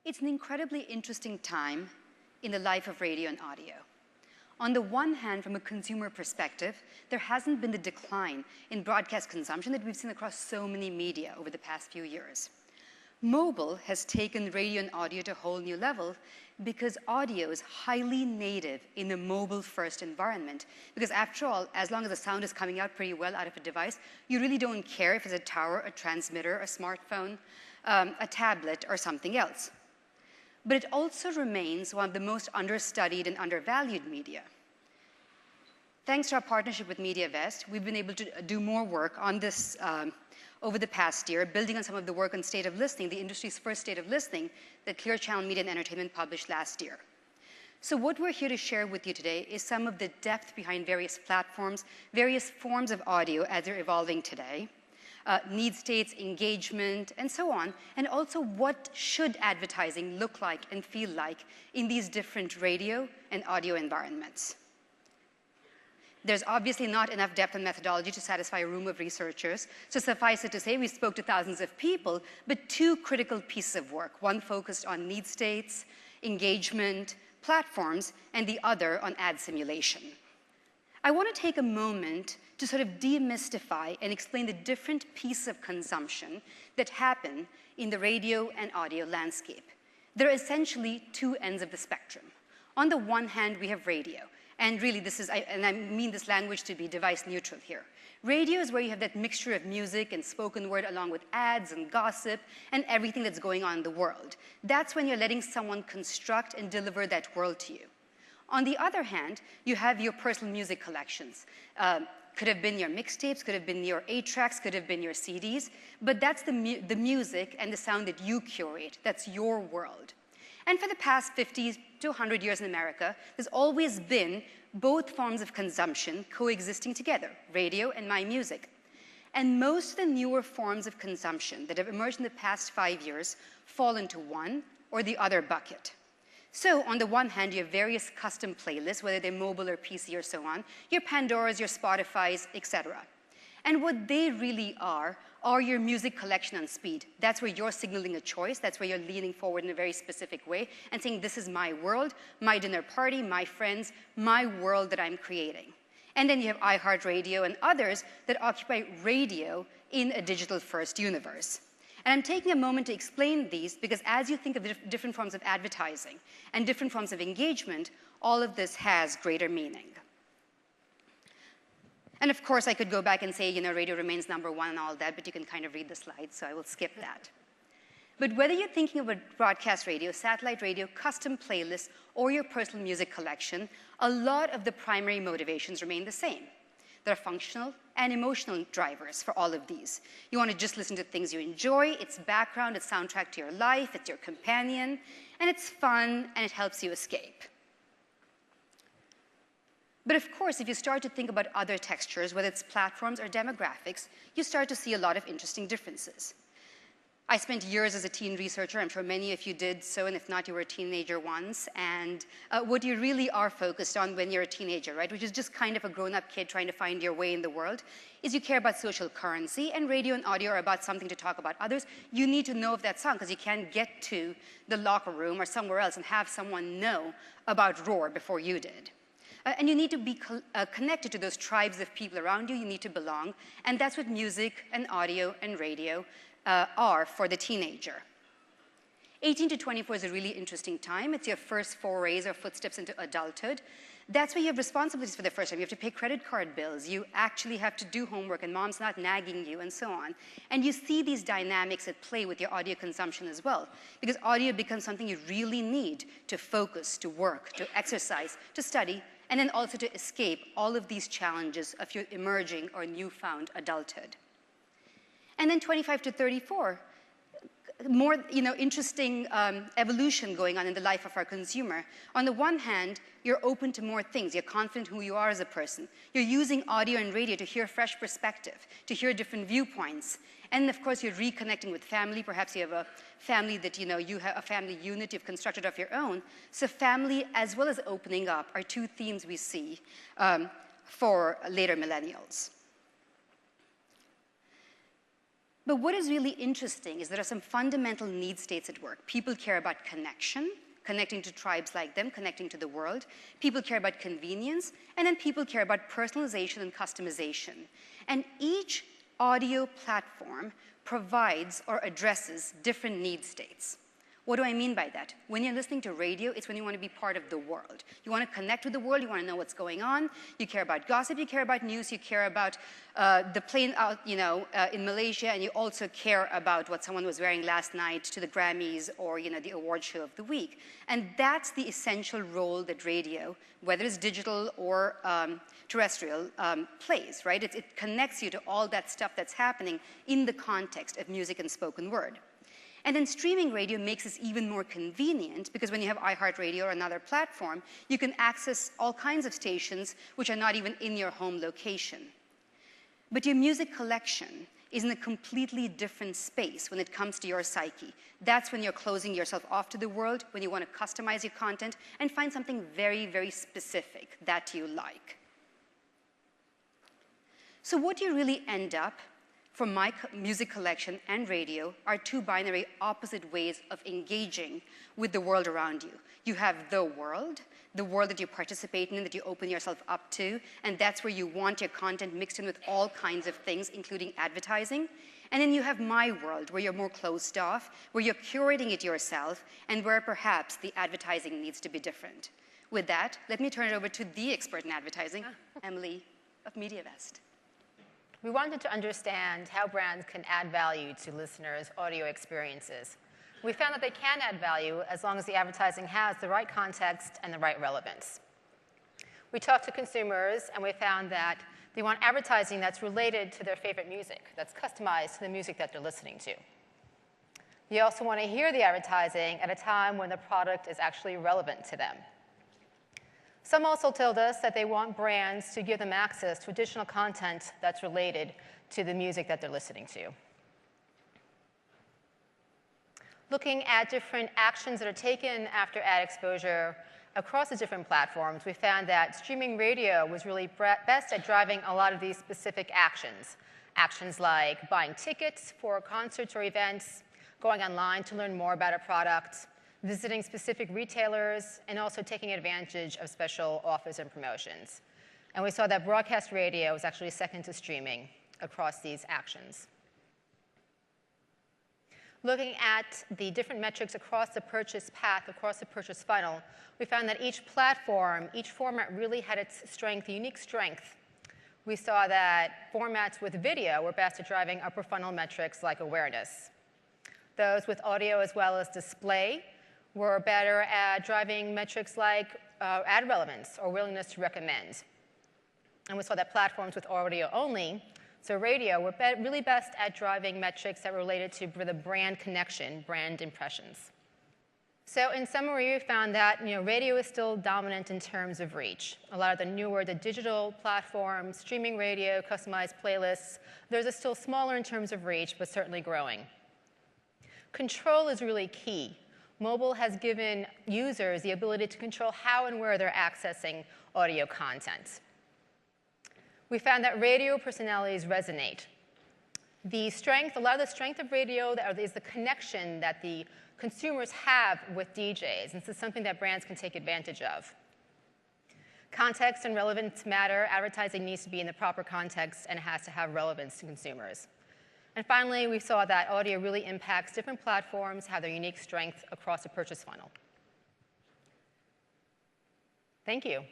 It's an incredibly interesting time in the life of radio and audio. On the one hand, from a consumer perspective, there hasn't been the decline in broadcast consumption that we've seen across so many media over the past few years. Mobile has taken radio and audio to a whole new level because audio is highly native in a mobile-first environment. Because after all, as long as the sound is coming out pretty well out of a device, you really don't care if it's a tower, a transmitter, a smartphone, a tablet, or something else. But it also remains one of the most understudied and undervalued media. Thanks to our partnership with MediaVest, we've been able to do more work on this over the past year, building on some of the work on state of listening, the industry's first state of listening that Clear Channel Media and Entertainment published last year. So what we're here to share with you today is some of the depth behind various platforms, various forms of audio as they're evolving today, need states, engagement, and so on, and also what should advertising look like and feel like in these different radio and audio environments. There's obviously not enough depth and methodology to satisfy a room of researchers, so suffice it to say we spoke to thousands of people, but two critical pieces of work, one focused on need states, engagement, platforms, and the other on ad simulation. I want to take a moment to sort of demystify and explain the different pieces of consumption that happen in the radio and audio landscape. There are essentially two ends of the spectrum. On the one hand, we have radio. And really, I mean this language to be device neutral here. Radio is where you have that mixture of music and spoken word along with ads and gossip and everything that's going on in the world. That's when you're letting someone construct and deliver that world to you. On the other hand, you have your personal music collections. Could have been your mixtapes, could have been your 8-tracks, could have been your CDs, but that's the music and the sound that you curate. That's your world. And for the past 50 to 100 years in America, there's always been both forms of consumption coexisting together, radio and my music. And most of the newer forms of consumption that have emerged in the past 5 years fall into one or the other bucket. So on the one hand, you have various custom playlists, whether they're mobile or PC or so on, your Pandoras, your Spotifys, etc. And what they really are your music collection on speed. That's where you're signaling a choice. That's where you're leaning forward in a very specific way and saying, this is my world, my dinner party, my friends, my world that I'm creating. And then you have iHeartRadio and others that occupy radio in a digital-first universe. And I'm taking a moment to explain these because as you think of different forms of advertising and different forms of engagement, all of this has greater meaning. And of course, I could go back and say, radio remains number one and all that, but you can kind of read the slides, so I will skip that. But whether you're thinking about broadcast radio, satellite radio, custom playlists, or your personal music collection, a lot of the primary motivations remain the same. There are functional and emotional drivers for all of these. You want to just listen to things you enjoy, it's background, it's soundtrack to your life, it's your companion, and it's fun, and it helps you escape. But of course, if you start to think about other textures, whether it's platforms or demographics, you start to see a lot of interesting differences. I spent years as a teen researcher. I'm sure many of you did so, and if not, you were a teenager once. And what you really are focused on when you're a teenager, right, which is just kind of a grown-up kid trying to find your way in the world, is you care about social currency, and radio and audio are about something to talk about others. You need to know of that song because you can't get to the locker room or somewhere else and have someone know about Roar before you did. And you need to be connected to those tribes of people around you. You need to belong. And that's what music and audio and radio are for the teenager. 18 to 24 is a really interesting time. It's your first forays or footsteps into adulthood. That's where you have responsibilities for the first time. You have to pay credit card bills. You actually have to do homework, and mom's not nagging you, and so on. And you see these dynamics at play with your audio consumption as well, because audio becomes something you really need to focus, to work, to exercise, to study, and then also to escape all of these challenges of your emerging or newfound adulthood. And then 25 to 34, more interesting evolution going on in the life of our consumer. On the one hand, you're open to more things. You're confident who you are as a person. You're using audio and radio to hear fresh perspective, to hear different viewpoints. And of course, you're reconnecting with family. Perhaps you have a family that, you have a family unit you've constructed of your own. So family as well as opening up are two themes we see for later millennials. But what is really interesting is there are some fundamental need states at work. People care about connection, connecting to tribes like them, connecting to the world. People care about convenience, and then people care about personalization and customization. And each audio platform provides or addresses different need states. What do I mean by that? When you're listening to radio, it's when you want to be part of the world. You want to connect with the world, you want to know what's going on, you care about gossip, you care about news, you care about the plane out, in Malaysia, and you also care about what someone was wearing last night to the Grammys or, the award show of the week. And that's the essential role that radio, whether it's digital or terrestrial, plays, right? It connects you to all that stuff that's happening in the context of music and spoken word. And then streaming radio makes this even more convenient because when you have iHeartRadio or another platform, you can access all kinds of stations which are not even in your home location. But your music collection is in a completely different space when it comes to your psyche. That's when you're closing yourself off to the world, when you want to customize your content and find something very, very specific that you like. So what you really end up for my music collection and radio are two binary opposite ways of engaging with the world around you. You have the world that you participate in, that you open yourself up to, and that's where you want your content mixed in with all kinds of things, including advertising. And then you have my world, where you're more closed off, where you're curating it yourself, and where perhaps the advertising needs to be different. With that, let me turn it over to the expert in advertising, Emily of MediaVest. We wanted to understand how brands can add value to listeners' audio experiences. We found that they can add value as long as the advertising has the right context and the right relevance. We talked to consumers, and we found that they want advertising that's related to their favorite music, that's customized to the music that they're listening to. You also want to hear the advertising at a time when the product is actually relevant to them. Some also told us that they want brands to give them access to additional content that's related to the music that they're listening to. Looking at different actions that are taken after ad exposure across the different platforms, we found that streaming radio was really best at driving a lot of these specific actions. Actions like buying tickets for concerts or events, going online to learn more about a product, visiting specific retailers, and also taking advantage of special offers and promotions. And we saw that broadcast radio was actually second to streaming across these actions. Looking at the different metrics across the purchase path, across the purchase funnel, we found that each platform, each format really had its strength, unique strength. We saw that formats with video were best at driving upper funnel metrics like awareness. Those with audio as well as display were better at driving metrics like ad relevance or willingness to recommend. And we saw that platforms with audio only, so radio, were really best at driving metrics that were related to the brand connection, brand impressions. So in summary, we found that radio is still dominant in terms of reach. A lot of the digital platforms, streaming radio, customized playlists, those are still smaller in terms of reach, but certainly growing. Control is really key. Mobile has given users the ability to control how and where they're accessing audio content. We found that radio personalities resonate. A lot of the strength of radio is the connection that the consumers have with DJs. And this is something that brands can take advantage of. Context and relevance matter. Advertising needs to be in the proper context, and it has to have relevance to consumers. And finally, we saw that audio really impacts different platforms, have their unique strength across the purchase funnel. Thank you.